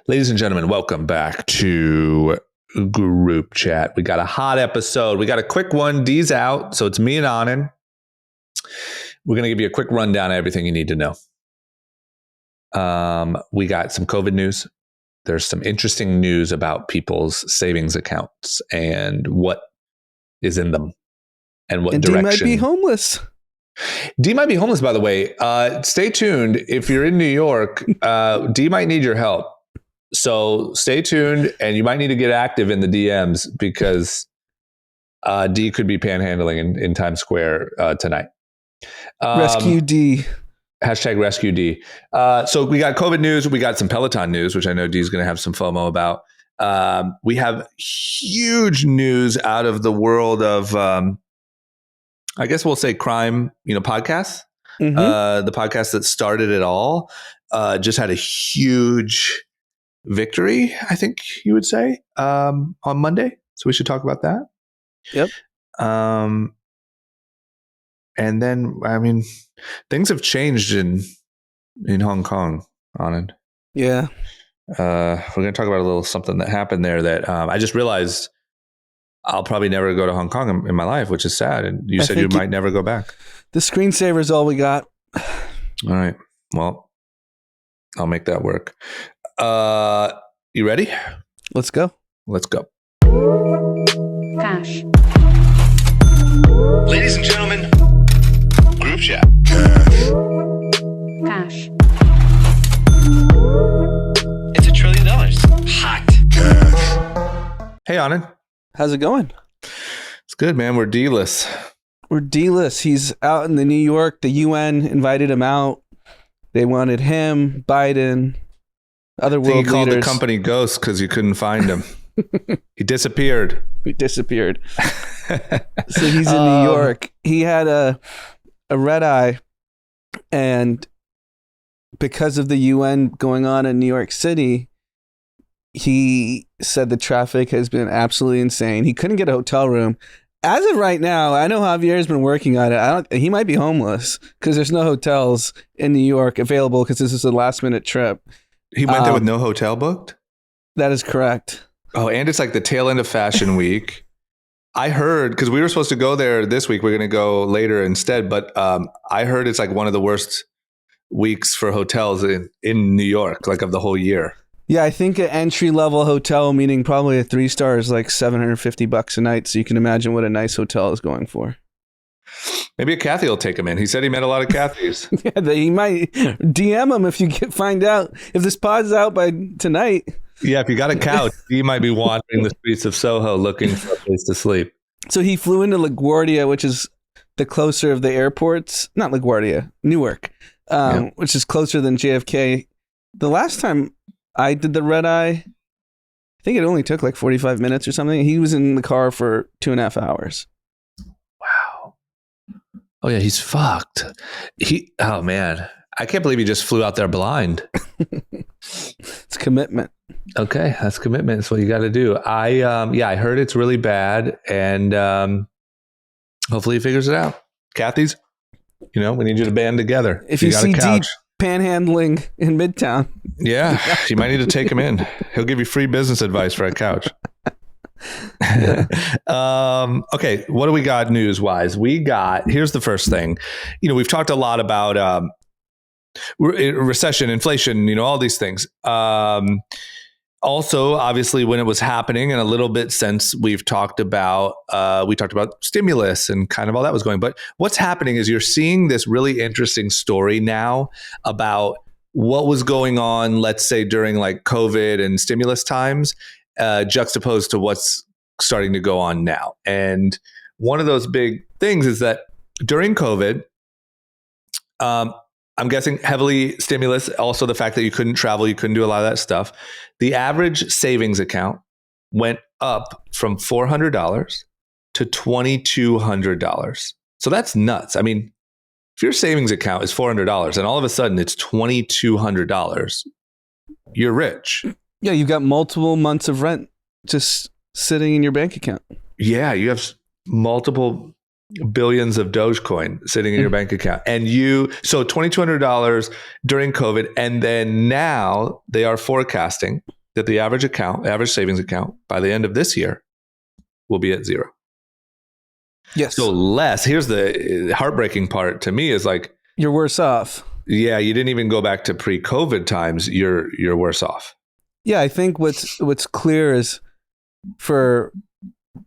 Ladies and gentlemen, welcome back to Group Chat. We got a hot episode. We got a quick one. D's out, so it's me and Anand. We're going to give you a quick rundown of everything you need to know. We got some COVID news. There's some interesting news about people's savings accounts and what is in them and what direction. D might be homeless. D might be homeless, by the way. Stay tuned. If you're in New York, D might need your help. So stay tuned, and you might need to get active in the DMs because D could be panhandling in Times Square tonight. Rescue D. Hashtag rescue D. So we got COVID news. We got some Peloton news, which I know D's going to have some FOMO about. We have huge news out of the world of, I guess we'll say crime, podcasts. Mm-hmm. The podcast that started it all just had a huge victory, I think you would say, on Monday. So we should talk about that. Yep. And then, things have changed in Hong Kong, Anand. Yeah. We're going to talk about a little something that happened there that I just realized I'll probably never go to Hong Kong in my life, which is sad. And you said you might never go back. The screensaver is all we got. All right. Well, I'll make that work. You ready? Let's go. Let's go. Cash. Ladies and gentlemen, Group Chat. Cash. It's $1 trillion. Hot. Hey, Anand. How's it going? It's good, man. We're D-less. We're D-less. He's out in the New York. The UN invited him out. They wanted him, Biden, other world leaders. He called the company ghost because you couldn't find him. He disappeared. So he's in New York. He had a red eye, and because of the UN going on in New York City, he said the traffic has been absolutely insane. He couldn't get a hotel room. As of right now, I know Javier's been working on it. He might be homeless because there's no hotels in New York available because this is a last minute trip. He went there with no hotel booked? That is correct. Oh, and it's like the tail end of Fashion Week. I heard, because we were supposed to go there this week. We're going to go later instead. But I heard it's like one of the worst weeks for hotels in New York, like of the whole year. Yeah, I think an entry-level hotel, meaning probably a 3-star, is like $750 a night. So you can imagine what a nice hotel is going for. Maybe a Kathy will take him in. He said he met a lot of Kathys. Yeah, he might DM him if you find out if this pod's out by tonight. Yeah, if you got a couch, he might be wandering the streets of Soho looking for a place to sleep. So he flew into LaGuardia, which is the closer of the airports. Not LaGuardia, Newark, which is closer than JFK. The last time I did the red eye, I think it only took like 45 minutes or something. He was in the car for 2.5 hours. Wow. Oh, yeah, he's fucked. Oh, man. I can't believe he just flew out there blind. It's commitment. Okay, that's commitment. That's what you got to do. I heard it's really bad, and hopefully he figures it out. Kathy's, we need you to band together. If you got see a couch, panhandling in Midtown, yeah, you might need to take him in. He'll give you free business advice for a couch. Okay, what do we got news-wise? Here's the first thing. We've talked a lot about recession, inflation, all these things. Also, obviously, when it was happening, and a little bit since we talked about stimulus and kind of all that was going. But what's happening is you're seeing this really interesting story now about what was going on, let's say, during like COVID and stimulus times, juxtaposed to what's starting to go on now. And one of those big things is that during COVID, I'm guessing heavily stimulus, also the fact that you couldn't travel, you couldn't do a lot of that stuff. The average savings account went up from $400 to $2,200. So that's nuts. I mean, if your savings account is $400 and all of a sudden it's $2,200, you're rich. Yeah, you've got multiple months of rent just sitting in your bank account. Yeah, you have multiple billions of Dogecoin sitting in your bank account. And so $2,200 during COVID. And then now they are forecasting that the average savings account by the end of this year will be at zero. Yes. So less. Here's the heartbreaking part to me is like, you're worse off. Yeah, you didn't even go back to pre-COVID times. You're worse off. Yeah, I think what's clear is for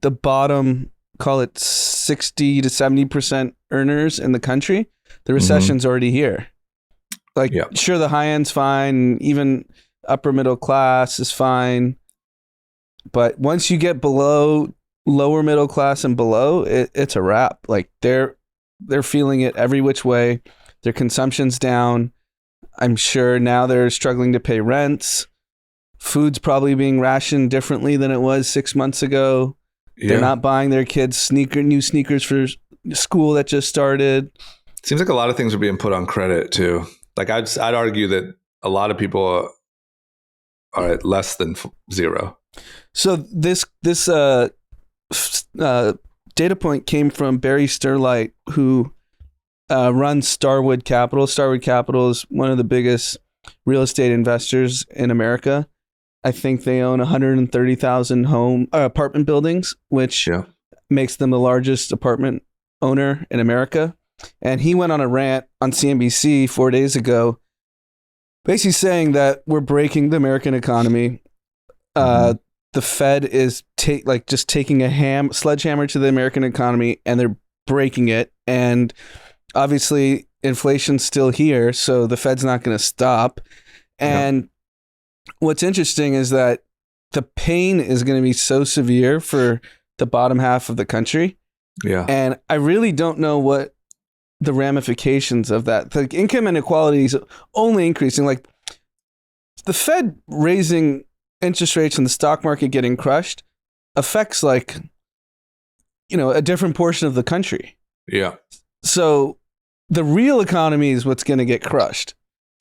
the bottom, call it 60 to 70% earners in the country, the recession's already here. Like, sure, the high end's fine, even upper middle class is fine, but once you get below lower middle class and below, it's a wrap. Like they're feeling it every which way. Their consumption's down. I'm sure now they're struggling to pay rents. Food's probably being rationed differently than it was 6 months ago. Yeah. They're not buying their kids new sneakers for school that just started. Seems like a lot of things are being put on credit too. Like I'd argue that a lot of people are at less than zero. So this data point came from Barry Sterlight, who runs Starwood Capital. Starwood Capital is one of the biggest real estate investors in America. I think they own 130,000 apartment buildings, which makes them the largest apartment owner in America. And he went on a rant on CNBC 4 days ago, basically saying that we're breaking the American economy. The Fed is just taking a sledgehammer to the American economy, and they're breaking it. And obviously, inflation's still here, so the Fed's not going to stop. And what's interesting is that the pain is going to be so severe for the bottom half of the country. Yeah. And I really don't know what the ramifications of that. The income inequality is only increasing. Like the Fed raising interest rates and the stock market getting crushed affects a different portion of the country. Yeah. So the real economy is what's going to get crushed.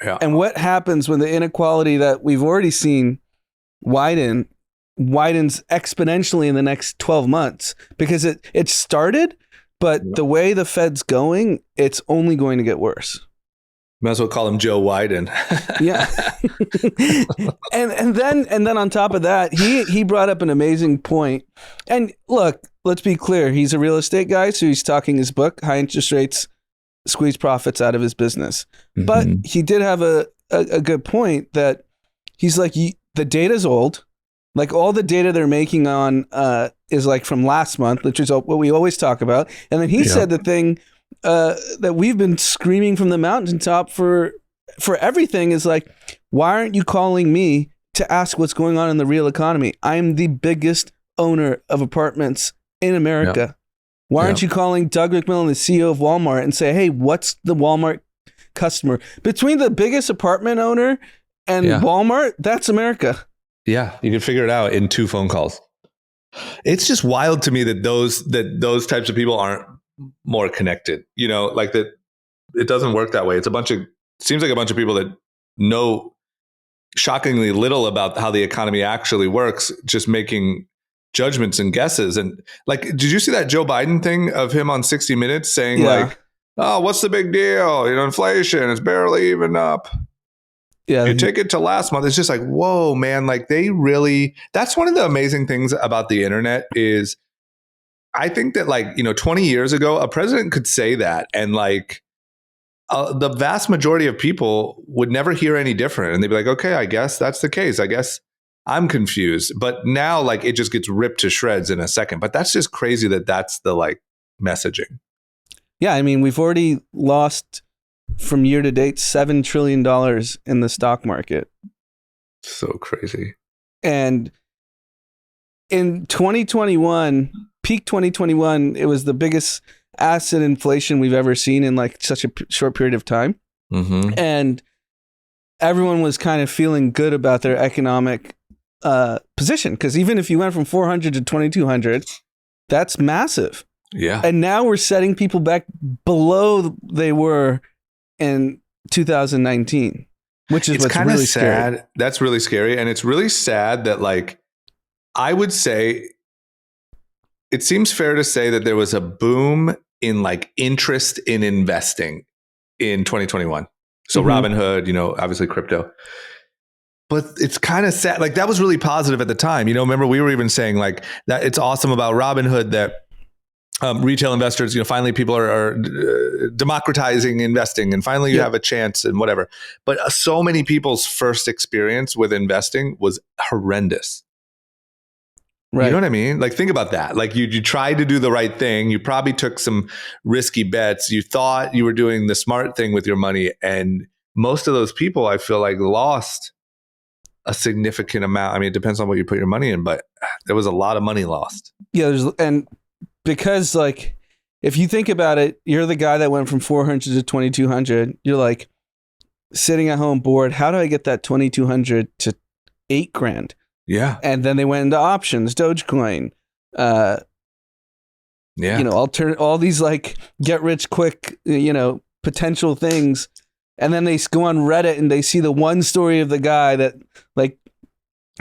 Yeah. And what happens when the inequality that we've already seen widens exponentially in the next 12 months? Because it started, but the way the Fed's going, it's only going to get worse. Might as well call him Joe Wyden. Yeah. and then on top of that, he brought up an amazing point. And look, let's be clear. He's a real estate guy, so he's talking his book, High Interest Rates Squeeze Profits Out of His Business. Mm-hmm. But he did have a good point that he's like, the data's old. Like all the data they're making on is like from last month, which is what we always talk about. And then he said the thing that we've been screaming from the mountaintop for everything is like, why aren't you calling me to ask what's going on in the real economy? I'm the biggest owner of apartments in America. Yep. Why aren't you calling Doug McMillon, the CEO of Walmart, and say, hey, what's the Walmart customer? Between the biggest apartment owner and Walmart, that's America. Yeah, you can figure it out in 2 phone calls. It's just wild to me that those types of people aren't more connected. Like that it doesn't work that way. Seems like a bunch of people that know shockingly little about how the economy actually works, just making judgments and guesses. And like, did you see that Joe Biden thing of him on 60 Minutes saying like, oh, what's the big deal? Inflation is barely even up. Yeah. You take it to last month. It's just like, whoa, man, like that's one of the amazing things about the internet is I think that 20 years ago, a president could say that and the vast majority of people would never hear any different. And they'd be like, okay, I guess that's the case. I guess I'm confused. But now it just gets ripped to shreds in a second. But that's just crazy that's the messaging. Yeah. I mean, we've already lost from year to date $7 trillion in the stock market. So crazy. And in 2021, peak 2021, it was the biggest asset inflation we've ever seen in such a short period of time. Mm-hmm. And everyone was kind of feeling good about their economic position. Because even if you went from 400 to 2,200, that's massive. Yeah. And now we're setting people back below they were in 2019, which is what's really sad. Scary. That's really scary. And it's really sad that I would say it seems fair to say that there was a boom in like interest in investing in 2021. So Mhm. Robinhood, obviously crypto. But it's kind of sad. Like that was really positive at the time. Remember we were even saying like that it's awesome about Robinhood that retail investors, finally people are democratizing investing and finally you have a chance and whatever. But so many people's first experience with investing was horrendous. Right. You know what I mean? Like, think about that. Like you tried to do the right thing. You probably took some risky bets. You thought you were doing the smart thing with your money. And most of those people, I feel like, lost a significant amount. I mean, it depends on what you put your money in, but there was a lot of money lost. Yeah. And because like, if you think about it, you're the guy that went from 400 to 2,200. You're like sitting at home bored. How do I get that 2,200 to $8,000? Yeah. And then they went into options, Dogecoin, all these like get rich quick, potential things. And then they go on Reddit and they see the one story of the guy that like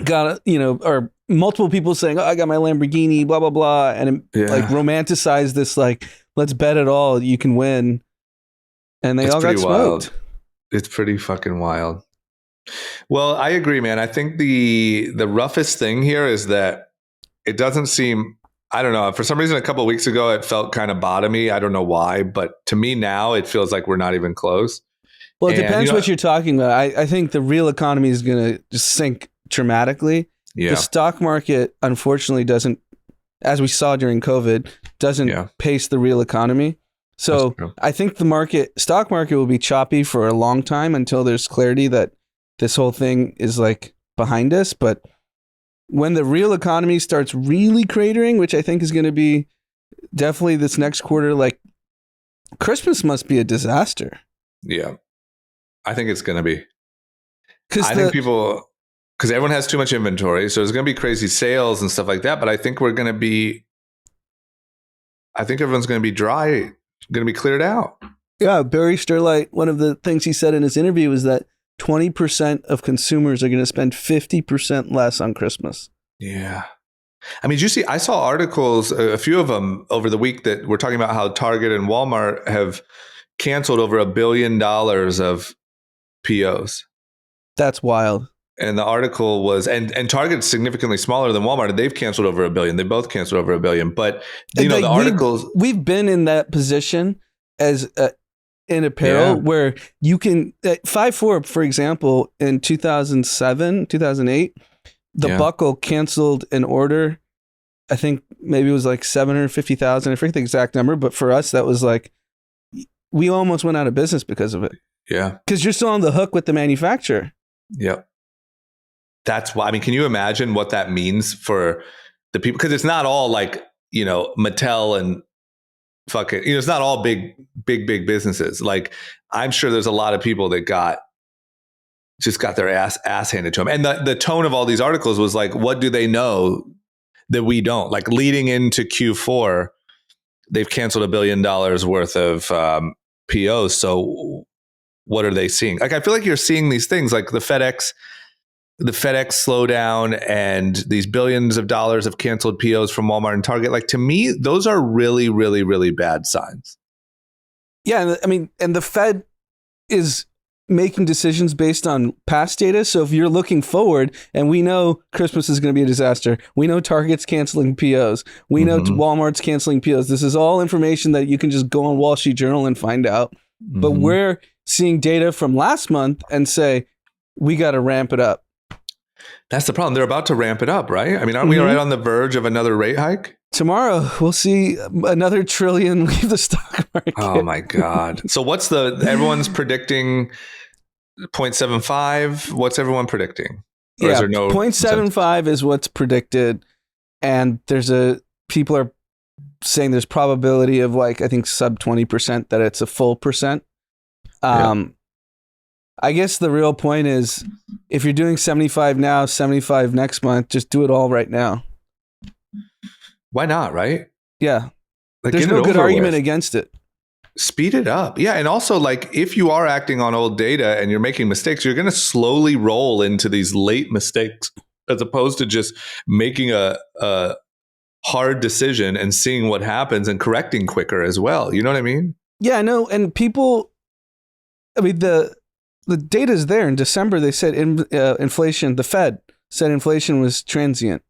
got, or multiple people saying, oh, I got my Lamborghini, blah, blah, blah. And like romanticize this, like, let's bet it all. You can win. And they all got smoked. It's pretty fucking wild. Well, I agree, man. I think the roughest thing here is that it doesn't seem, I don't know, for some reason a couple of weeks ago it felt kind of bottomy. I don't know why, but to me now it feels like we're not even close. Well, it depends what you're talking about. I think the real economy is going to just sink dramatically. Yeah. The stock market, unfortunately, doesn't, as we saw during COVID, doesn't pace the real economy. So I think the stock market will be choppy for a long time until there's clarity that this whole thing is like behind us. But when the real economy starts really cratering, which I think is going to be definitely this next quarter, like Christmas must be a disaster. Yeah. I think it's going to be. Because everyone has too much inventory. So there's going to be crazy sales and stuff like that. But I think everyone's going to be dry, going to be cleared out. Yeah. Barry Sterlight, one of the things he said in his interview was that 20% of consumers are going to spend 50% less on Christmas. Yeah. I mean, I saw articles, a few of them over the week that were talking about how Target and Walmart have canceled over $1 billion of POs. That's wild. And the article was, and Target's significantly smaller than Walmart, and they've canceled over $1 billion. They both canceled over $1 billion. But, the articles. We've been in that position as in apparel where you can, 5-4, for example, in 2007, 2008, the Buckle canceled an order. I think maybe it was like 750,000. I forget the exact number, but for us, that was like, we almost went out of business because of it. Yeah. Because you're still on the hook with the manufacturer. Yep. That's why, I mean, can you imagine what that means for the people? Because it's not all like, Mattel and fucking, it's not all big businesses. Like, I'm sure there's a lot of people that got their ass handed to them. And the tone of all these articles was like, what do they know that we don't? Like, leading into Q4, they've canceled $1 billion worth of POs. So what are they seeing? Like, I feel like you're seeing these things like the FedEx slowdown and these billions of dollars of canceled POs from Walmart and Target. Like, to me, those are really, really, really bad signs. Yeah. I mean, and the Fed is making decisions based on past data. So if you're looking forward, and we know Christmas is going to be a disaster, we know Target's canceling POs, we know Walmart's canceling POs. This is all information that you can just go on Wall Street Journal and find out. But we're seeing data from last month and say, we got to ramp it up. That's the problem. They're about to ramp it up, right? I mean, aren't we right on the verge of another rate hike? Tomorrow, we'll see another trillion leave the stock market. Oh my God. So everyone's predicting 0.75. What's everyone predicting? Or is there no 0.75 is what's predicted. And people are saying there's probability of like, I think sub 20% that it's a full percent. I guess the real point is, if you're doing 75 now, 75 next month, just do it all right now. Why not, right? Yeah. Like, there's no good argument against it. Speed it up. Yeah. And also, like, if you are acting on old data and you're making mistakes, you're going to slowly roll into these late mistakes as opposed to just making a hard decision and seeing what happens and correcting quicker as well. You know what I mean? Yeah, I know. And people, I mean, the data's there. In December, they said inflation, the Fed said inflation was transient.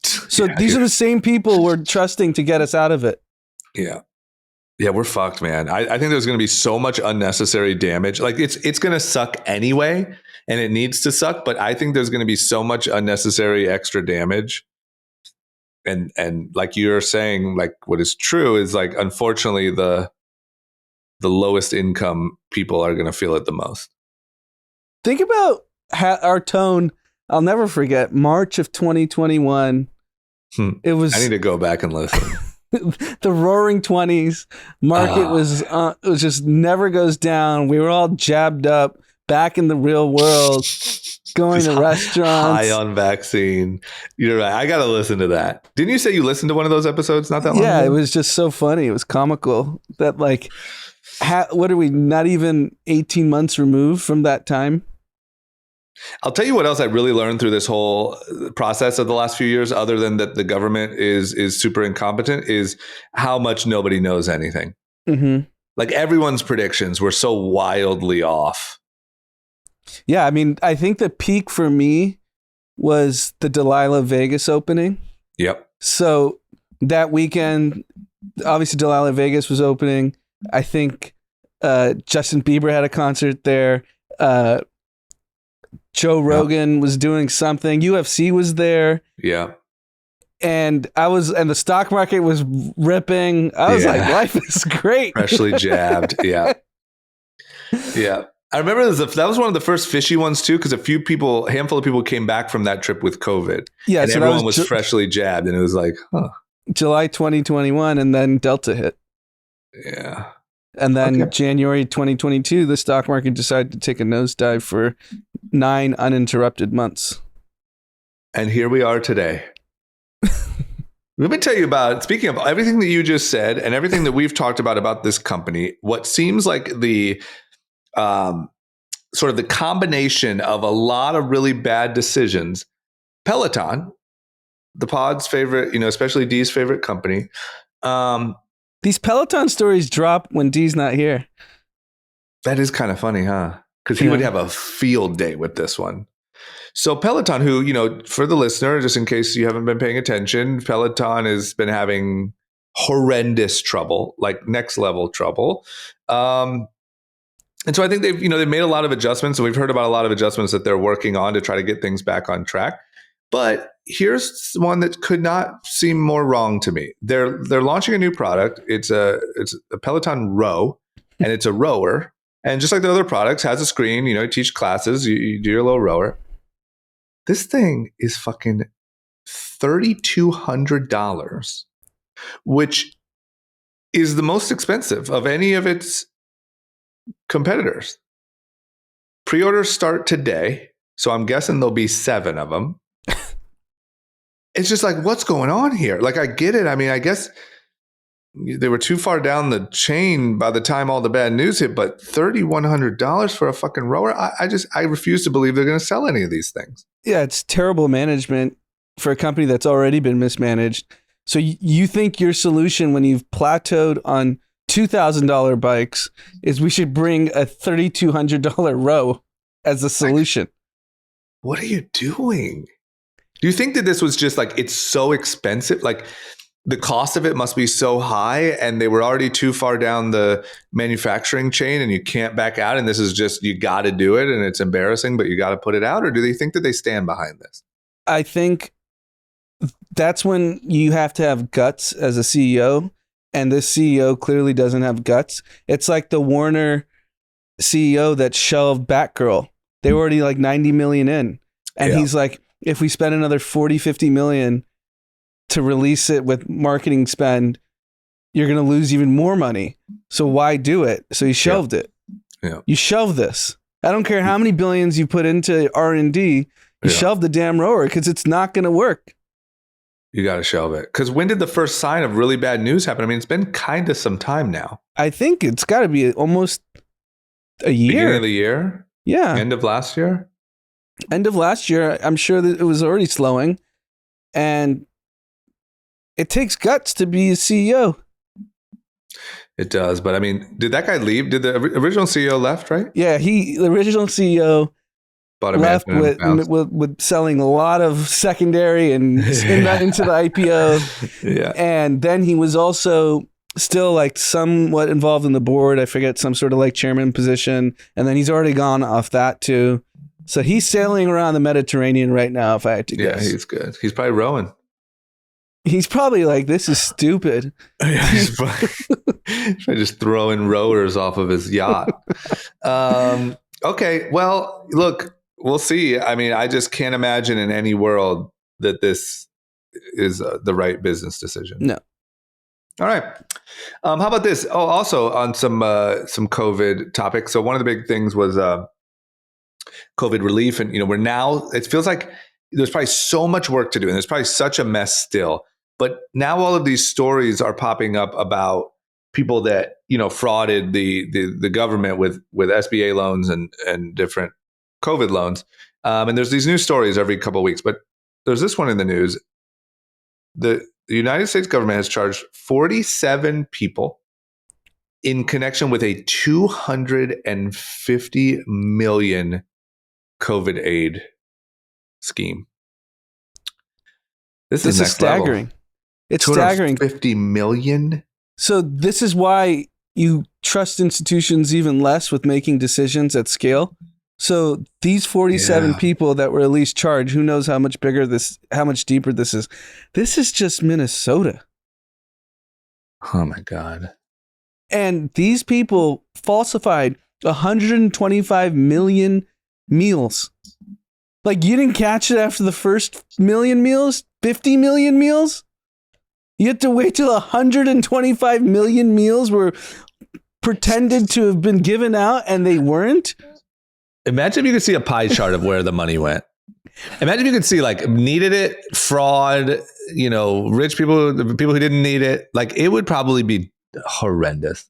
So these are the same people we're trusting to get us out of it. Yeah. Yeah, we're fucked, man. I think there's going to be so much unnecessary damage. Like it's going to suck anyway, and it needs to suck. But I think there's going to be so much unnecessary extra damage. And like you're saying, like what is true is like, unfortunately, the lowest income people are going to feel it the most. Think about our tone. I'll never forget March of 2021. It was. I need to go back and listen. The roaring 20s market was it was just never goes down. We were all jabbed up, back in the real world, going to restaurants, high on vaccine. You're right. I got to listen to that. Didn't you say you listened to one of those episodes not that long ago? It was just so funny. It was comical that like, what are we, not even 18 months removed from that time? I'll tell you what else I really learned through this whole process of the last few years, other than that the government is super incompetent, is how much nobody knows anything. Mm-hmm. Like everyone's predictions were so wildly off. Yeah, I mean, I think the peak for me was the Delilah Vegas opening. Yep. So that weekend, obviously Delilah Vegas was opening. I think Justin Bieber had a concert there. Joe Rogan was doing something. UFC was there. Yeah. And the stock market was ripping. I was like, life is great. Freshly jabbed. Yeah. Yeah. I remember that was one of the first fishy ones too, because a handful of people came back from that trip with COVID. Yeah. And so everyone was freshly jabbed. And it was like, July 2021, and then Delta hit. Yeah. And then January 2022, the stock market decided to take a nosedive for 9 uninterrupted months. And here we are today. Let me tell you about, speaking of everything that you just said and everything that we've talked about this company, what seems like the sort of the combination of a lot of really bad decisions. Peloton, the pod's favorite, especially Dee's favorite company. These Peloton stories drop when Dee's not here. That is kind of funny, huh? Because he would have a field day with this one. So Peloton, who, for the listener, just in case you haven't been paying attention, Peloton has been having horrendous trouble, like next level trouble. And so I think they've made a lot of adjustments, and we've heard about a lot of adjustments that they're working on to try to get things back on track. But here's one that could not seem more wrong to me. They're launching a new product. It's a Peloton Row, and it's a rower. And just like the other products, has a screen. You teach classes. You do your little rower. This thing is fucking $3,200, which is the most expensive of any of its competitors. Pre-orders start today, so I'm guessing there'll be 7 of them. It's just like, what's going on here? Like, I get it. I mean, I guess they were too far down the chain by the time all the bad news hit, but $3,100 for a fucking rower? I refuse to believe they're going to sell any of these things. Yeah, it's terrible management for a company that's already been mismanaged. So you think your solution when you've plateaued on $2,000 bikes is we should bring a $3,200 row as a solution? Like, what are you doing? Do you think that this was just like, it's so expensive? Like the cost of it must be so high and they were already too far down the manufacturing chain and you can't back out. And this is just, you got to do it and it's embarrassing, but you got to put it out? Or do they think that they stand behind this? I think that's when you have to have guts as a CEO. And this CEO clearly doesn't have guts. It's like the Warner CEO that shelved Batgirl. They were already like 90 million in. And he's like, if we spend another 40, 50 million to release it with marketing spend, you're going to lose even more money. So why do it? So he shelved it. Yeah. You shelve this. I don't care how many billions you put into R&D. You shelve the damn rower because it's not going to work. You got to shelve it. Because when did the first sign of really bad news happen? I mean, it's been kind of some time now. I think it's got to be almost a year. Beginning of the year? Yeah. End of last year? End of last year. I'm sure that it was already slowing. And it takes guts to be a CEO. It does. But I mean, did that guy leave? Did the original CEO left, right? Yeah, the original CEO Bought a left mansion and bounced. with selling a lot of secondary and into the IPO. Yeah. And then he was also still like somewhat involved in the board. I forget, some sort of like chairman position. And then he's already gone off that too. So he's sailing around the Mediterranean right now, if I had to guess. Yeah, he's good. He's probably rowing. He's probably like, this is stupid. Yeah, he's probably just throwing rowers off of his yacht. Okay, well, look, we'll see. I mean, I just can't imagine in any world that this is the right business decision. No. All right. How about this? Oh, also on some COVID topics. So one of the big things was COVID relief, and we're now. It feels like there's probably so much work to do, and there's probably such a mess still. But now all of these stories are popping up about people that frauded the government with SBA loans and different COVID loans. And there's these new stories every couple of weeks. But there's this one in the news. The United States government has charged 47 people in connection with a $250 million COVID aid scheme. This is staggering. Level. It's staggering. 50 million. So this is why you trust institutions even less with making decisions at scale. So these 47 people that were at least charged, who knows how much bigger how much deeper this is. This is just Minnesota. Oh my God. And these people falsified 125 million meals. Like, you didn't catch it after the first million meals, 50 million meals? You had to wait till 125 million meals were pretended to have been given out and they weren't? Imagine if you could see a pie chart of where the money went. Imagine if you could see like needed it, fraud, rich people, the people who didn't need it. Like, it would probably be horrendous.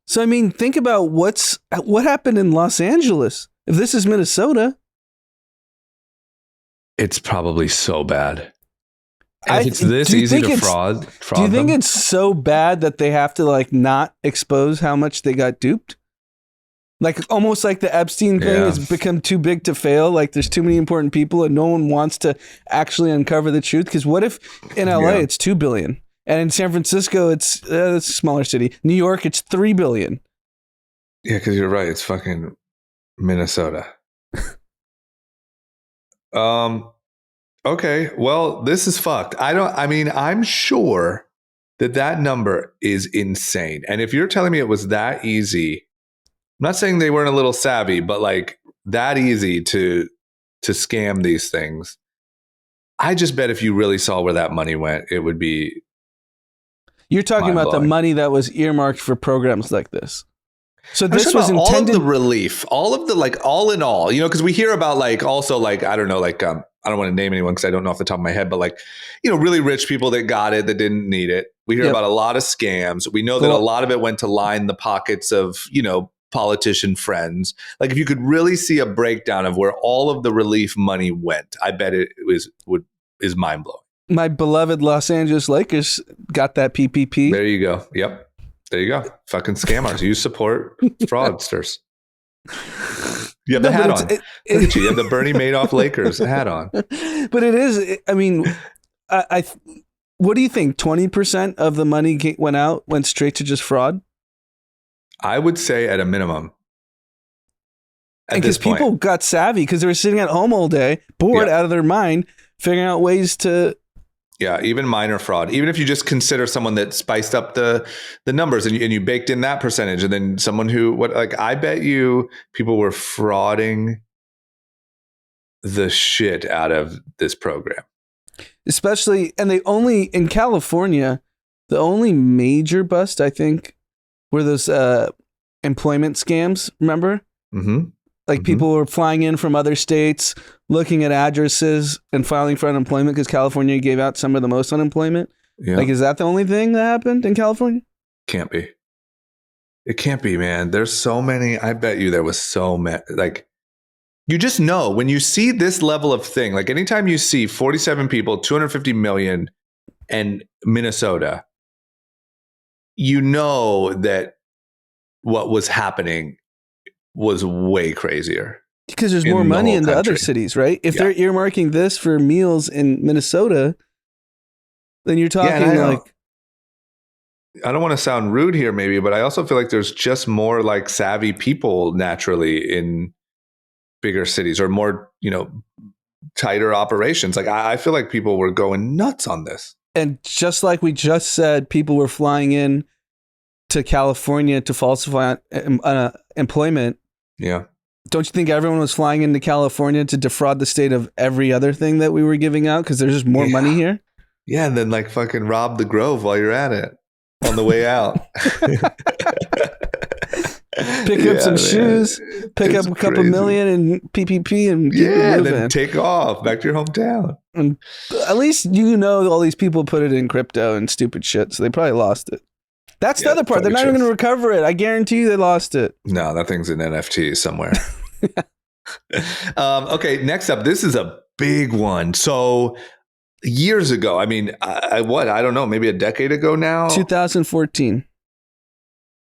So, I mean, think about what happened in Los Angeles. If this is Minnesota, it's probably so bad. And if it's this easy to fraud do you think them? It's so bad that they have to like not expose how much they got duped? Like, almost like the Epstein thing has become too big to fail. Like, there's too many important people and no one wants to actually uncover the truth. Because what if in LA it's 2 billion, and in San Francisco it's a smaller city, New York it's 3 billion. Yeah, because you're right. It's fucking Minnesota. Okay, well, this is fucked. I'm sure that number is insane. And if you're telling me it was that easy, I'm not saying they weren't a little savvy, but like that easy to scam these things. I just bet if you really saw where that money went, it would be. You're talking about the money that was earmarked for programs like this. So this was intended. All of the relief, all of the all in all, because we hear about also I don't know, I don't want to name anyone because I don't know off the top of my head, but really rich people that got it that didn't need it. We hear about a lot of scams. We know that a lot of it went to line the pockets of politician friends. Like, if you could really see a breakdown of where all of the relief money went, I bet it is mind blowing. My beloved Los Angeles Lakers got that PPP. There you go. Yep. There you go. Fucking scammers. You support fraudsters. You have the hat on. Look at you. You have the Bernie Madoff Lakers hat on. But it is. I mean, I what do you think? 20% of the money went straight to just fraud? I would say at a minimum. And because people got savvy because they were sitting at home all day, bored out of their mind, figuring out ways to. Yeah, even minor fraud. Even if you just consider someone that spiced up the numbers and you baked in that percentage, and then someone who I bet you people were frauding the shit out of this program. Especially, and in California, the only major bust I think were those employment scams. Remember? Mm-hmm. People were flying in from other states, looking at addresses and filing for unemployment because California gave out some of the most unemployment. Yeah. Is that the only thing that happened in California? Can't be. It can't be, man. There's so many. I bet you there was so many. You just know when you see this level of thing, anytime you see 47 people, 250 million and Minnesota, you know that what was happening was way crazier. Because there's in more the money whole in the other country. cities, right? If Yeah. they're earmarking this for meals in Minnesota, then you're talking and like, I don't want to sound rude here, maybe, but I also feel like there's just more like savvy people naturally in bigger cities, or more, tighter operations. Like I feel like people were going nuts on this. and just like we just said, people were flying in to California to falsify employment. Yeah. Don't you think everyone was flying into California to defraud the state of every other thing that we were giving out because there's just more money here? Yeah. And then like fucking rob the Grove while you're at it on the way out. Pick up some shoes, pick up a couple million in PPP and keep it and moving. then take off back to your hometown. And at least all these people put it in crypto and stupid shit, so they probably lost it. That's the other part. They're not even going to recover it. I guarantee you they lost it. No, that thing's in NFT somewhere. Okay, next up, this is a big one. So years ago, I mean, I don't know, maybe a decade ago now? 2014.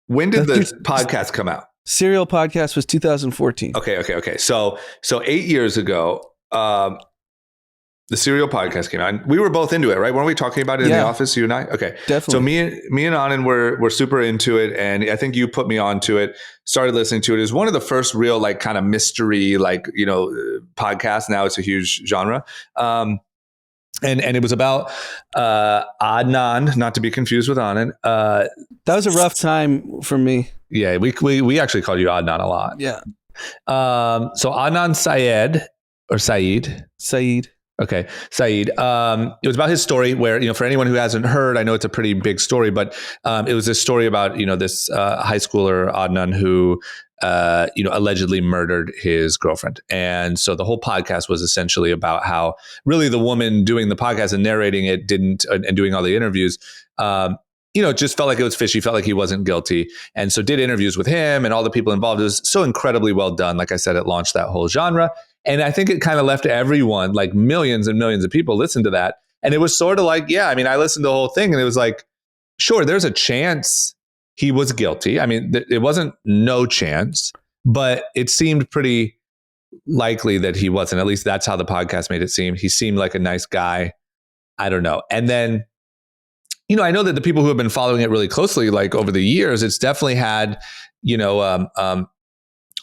When did the podcast come out? Serial podcast was 2014. Okay. So 8 years ago, the Serial podcast came out. And we were both into it, right? Weren't we talking about it in the office, you and I? Okay. Definitely. So me and Anand were super into it. And I think you put me onto it, started listening to it. It was one of the first real like kind of mystery, podcasts. Now it's a huge genre. And it was about Adnan, not to be confused with Anand. That was a rough time for me. Yeah, we actually called you Adnan a lot. Yeah. So Adnan Syed or Syed. Okay, Syed. It was about his story where, for anyone who hasn't heard, I know it's a pretty big story, but it was this story about, this high schooler, Adnan, who, allegedly murdered his girlfriend. And so the whole podcast was essentially about how really the woman doing the podcast and narrating it and doing all the interviews, just felt like it was fishy, felt like he wasn't guilty. And so did interviews with him and all the people involved. It was so incredibly well done. Like I said, it launched that whole genre. And I think it kind of left everyone, like millions and millions of people listen to that. And it was sort of like, I listened to the whole thing and it was like, sure, there's a chance he was guilty. I mean, it wasn't no chance, but it seemed pretty likely that he wasn't. At least that's how the podcast made it seem. He seemed like a nice guy. I don't know. And then, I know that the people who have been following it really closely, like over the years, it's definitely had,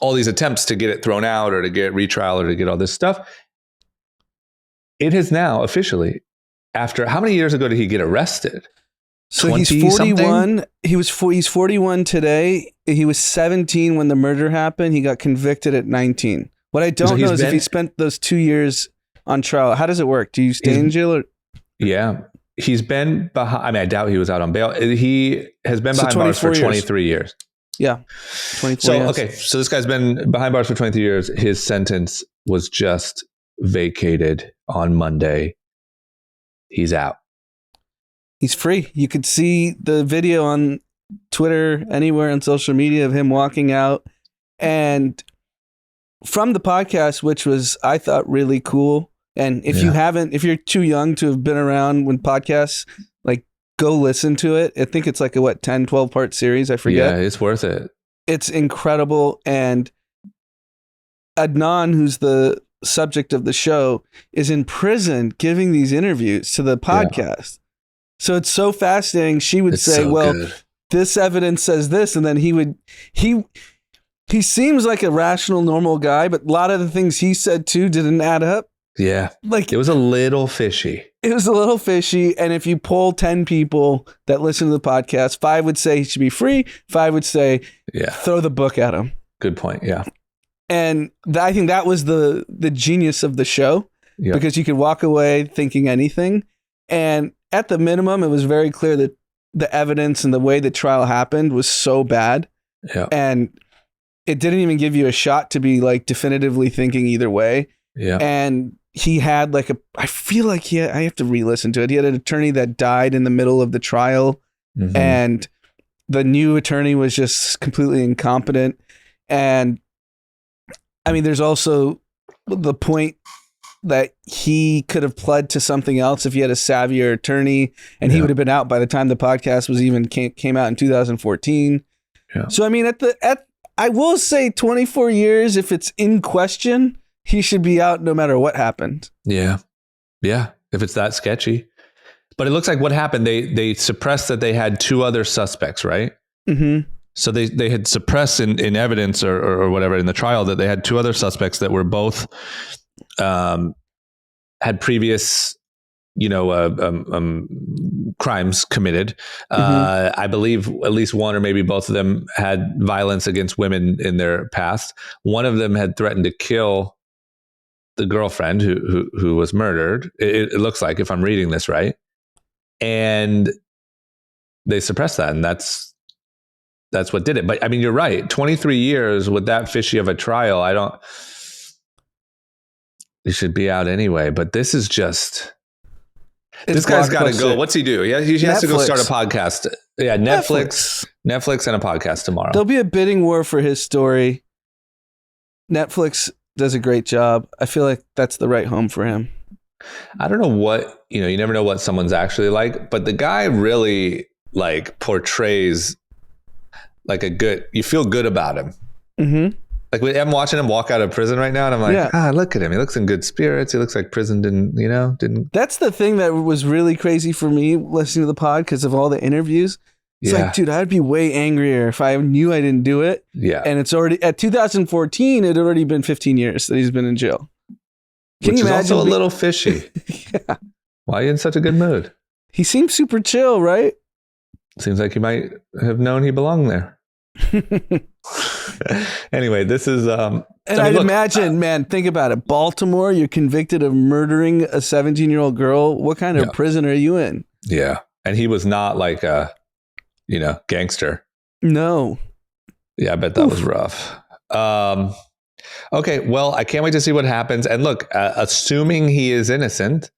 all these attempts to get it thrown out or to get retrial or to get all this stuff. It has now officially, after how many years ago did he get arrested? So he's 41. He's 41 today. He was 17 when the murder happened. He got convicted at 19. What I don't know is if he spent those 2 years on trial. How does it work? Do you stay in jail? Yeah. He's been behind. I mean, I doubt he was out on bail. He has been behind bars for 23 years. Yeah. 24 years. Okay. So this guy's been behind bars for 23 years. His sentence was just vacated on Monday. He's out. He's free. You could see the video on Twitter, anywhere on social media of him walking out. And from the podcast, which was, I thought, really cool. And if if you're too young to have been around when podcasts, like, go listen to it. I think it's like a 10, 12 part series. I forget. Yeah, it's worth it. It's incredible. And Adnan, who's the subject of the show, is in prison giving these interviews to the podcast. So it's so fascinating. She would say, this evidence says this. And then he seems like a rational, normal guy, but a lot of the things he said too didn't add up. Yeah. Like, it was a little fishy. It was a little fishy. And if you poll 10 people that listen to the podcast, 5 would say he should be free. 5 would say, throw the book at him. Good point. Yeah. And I think that was the genius of the show, because you could walk away thinking anything. And at the minimum, it was very clear that the evidence and the way the trial happened was so bad. Yeah. And it didn't even give you a shot to be like definitively thinking either way. Yeah. And he had I feel like I have to re-listen to it. He had an attorney that died in the middle of the trial, and the new attorney was just completely incompetent. And I mean, there's also the point that he could have pled to something else if he had a savvier attorney, and he would have been out by the time the podcast was even came out in 2014. Yeah. So I mean, I will say 24 years, if it's in question, he should be out no matter what happened. Yeah. Yeah. If it's that sketchy. But it looks like what happened, they suppressed that they had 2 other suspects, right? Mm-hmm. So they had suppressed in evidence or whatever in the trial that they had 2 other suspects that were both had previous, crimes committed. I believe at least one or maybe both of them had violence against women in their past. One of them had threatened to kill the girlfriend who was murdered. It looks like, if I'm reading this right, and they suppressed that, and that's what did it. But I mean, you're right. 23 years with that fishy of a trial, he should be out anyway. But this is just, this guy's got to go. What's he do? Yeah, he has to go start a podcast. Yeah, Netflix and a podcast tomorrow. There'll be a bidding war for his story. Netflix does a great job. I feel like that's the right home for him. I don't know what, you never know what someone's actually like, but the guy really portrays you feel good about him. Mm-hmm. I'm watching him walk out of prison right now, and I'm like, look at him. He looks in good spirits. He looks like prison didn't. That's the thing that was really crazy for me listening to the pod because of all the interviews. It's like, dude, I'd be way angrier if I knew I didn't do it. Yeah. And it's already, at 2014, it had already been 15 years that he's been in jail. Which is also a little fishy. Yeah. Why are you in such a good mood? He seems super chill, right? Seems like you might have known he belonged there. Anyway, this is and I'd imagine, man, think about it. Baltimore, you're convicted of murdering a 17-year-old girl. What kind of prison are you in? Yeah. And he was not like a gangster. No. Yeah, I bet that was rough. Okay, well, I can't wait to see what happens. And look, assuming he is innocent,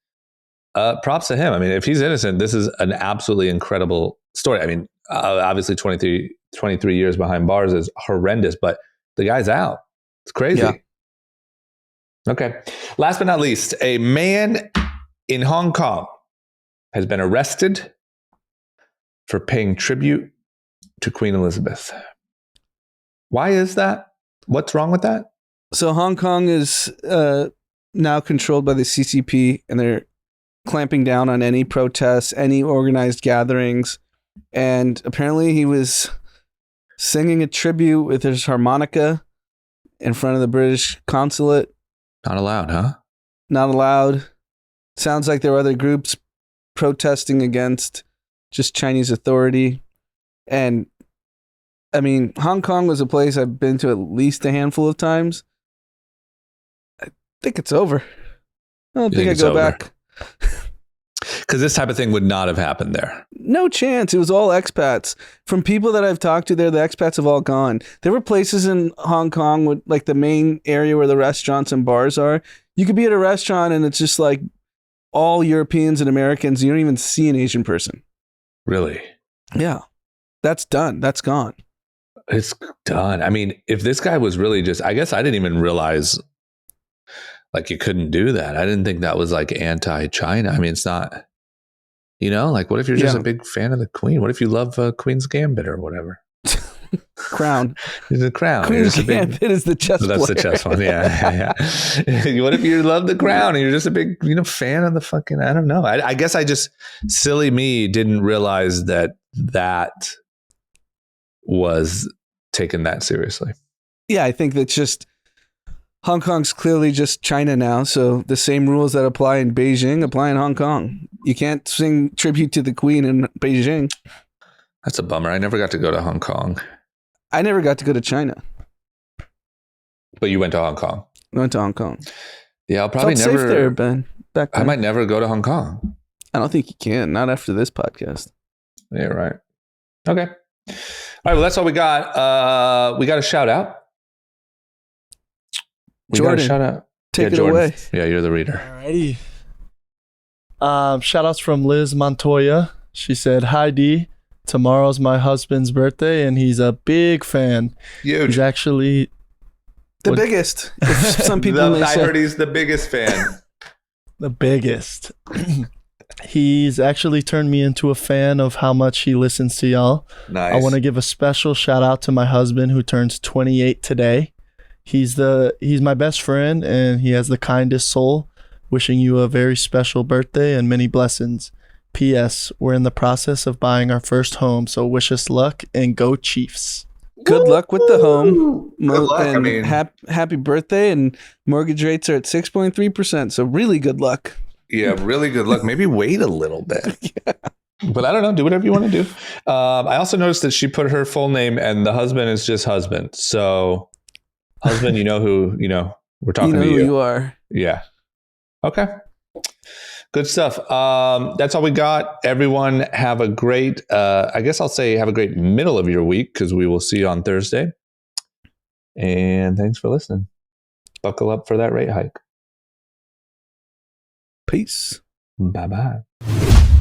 props to him. I mean, if he's innocent, this is an absolutely incredible story. I mean, obviously 23 years behind bars is horrendous, but the guy's out. It's crazy. Yeah. Okay. Last but not least, a man in Hong Kong has been arrested for paying tribute to Queen Elizabeth. Why is that? What's wrong with that? So Hong Kong is now controlled by the CCP, and they're clamping down on any protests, any organized gatherings. And apparently he was singing a tribute with his harmonica in front of the British consulate. Not allowed, huh? Not allowed. Sounds like there were other groups protesting against just Chinese authority. And I mean, Hong Kong was a place I've been to at least a handful of times. I think it's over. I don't think I'd go back. Because this type of thing would not have happened there. No chance. It was all expats. From people that I've talked to there, the expats have all gone. There were places in Hong Kong, with, like the main area where the restaurants and bars are. You could be at a restaurant and it's just like all Europeans and Americans. You don't even see an Asian person. Really? Yeah. That's done. That's gone. It's done. I mean, if this guy was really just, I guess I didn't even realize like you couldn't do that. I didn't think that was like anti-China. I mean, it's not, like what if you're just a big fan of the Queen? What if you love Queen's Gambit or whatever? Crown. It's a crown. Queen's Gambit is the chess player. That's the chess one. Yeah. What if you love the crown and you're just a big, fan of the fucking, I don't know. I guess I just, silly me, didn't realize that was taken that seriously. Yeah, I think that's just, Hong Kong's clearly just China now, so the same rules that apply in Beijing apply in Hong Kong. You can't sing tribute to the Queen in Beijing. That's a bummer. I never got to go to Hong Kong. I never got to go to China. But you went to Hong Kong? I went to Hong Kong. Yeah, I'll probably never. Safe there, Ben. Back then. I might never go to Hong Kong. I don't think you can. Not after this podcast. Yeah, right. Okay. All right, well, that's all we got. We got a shout out. Jordan, got a shout out. Take it Jordan. away. Yeah, you're the reader. Alrighty. Shout outs from Liz Montoya. She said, "Hi D, tomorrow's my husband's birthday and he's a big fan. Huge. He's actually the biggest. Some people may I say. heard he's the biggest fan. The biggest. He's actually turned me into a fan of how much he listens to y'all. Nice. I want to give a special shout out to my husband who turns 28 today. He's my best friend and he has the kindest soul. Wishing you a very special birthday and many blessings. P.S. We're in the process of buying our first home, so wish us luck and go Chiefs. Good luck with the home. Good luck. And I mean, happy birthday. And mortgage rates are at 6.3%. So really good luck. yeah, really good luck. Maybe wait a little bit. Yeah. But I don't know. Do whatever you want to do. I also noticed that she put her full name and the husband is just husband. So husband, you know who, we're talking to who you. you are. Yeah. Okay. Good stuff. That's all we got. Everyone have a great, I guess I'll say have a great middle of your week because we will see you on Thursday. And thanks for listening. Buckle up for that rate hike. Peace. Bye-bye.